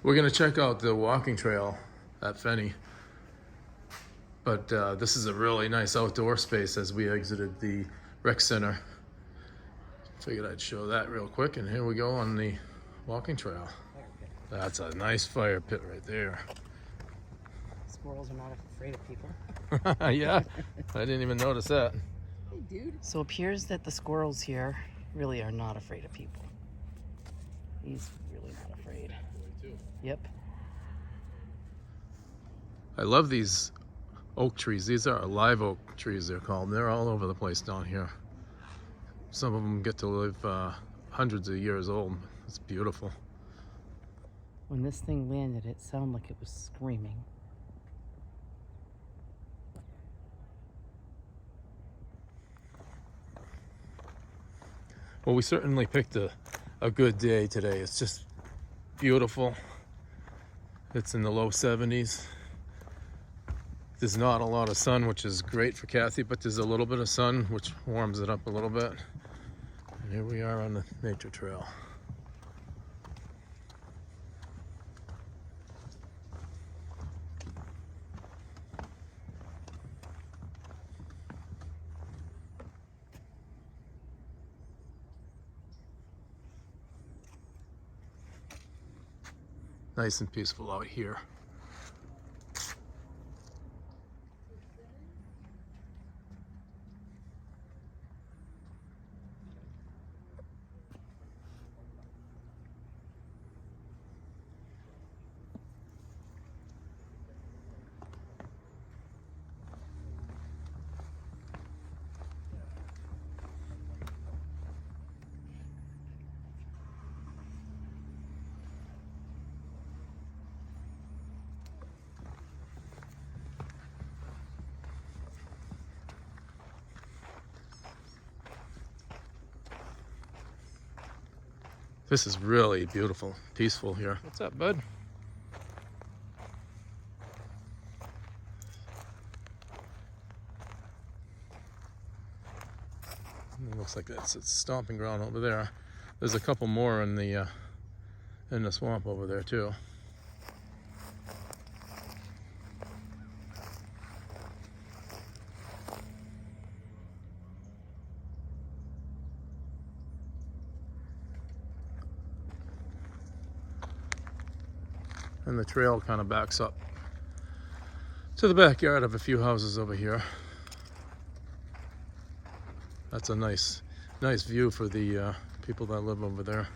We're gonna check out the walking trail at Fenney. But this is a really nice outdoor space as we exited the rec center. Figured I'd show that real quick, and here we go on the walking trail. That's a nice fire pit right there. Squirrels are not afraid of people. Yeah, I didn't even notice that. Hey, dude. So it appears that the squirrels here really are not afraid of people. He's really not afraid. Yep. I love these oak trees. These are live oak trees, they're called. They're all over the place down here. Some of them get to live hundreds of years old. It's beautiful. When this thing landed, it sounded like it was screaming. Well, we certainly picked a good day today. It's just beautiful. It's in the low 70s. There's not a lot of sun, which is great for Kathy, but there's a little bit of sun, which warms it up a little bit. And here we are on the nature trail. Nice and peaceful out here. This is really beautiful, peaceful here. What's up, bud? It looks like that's its stomping ground over there. There's a couple more in the swamp over there too. And the trail kind of backs up to the backyard of a few houses over here. That's a nice view for the people that live over there.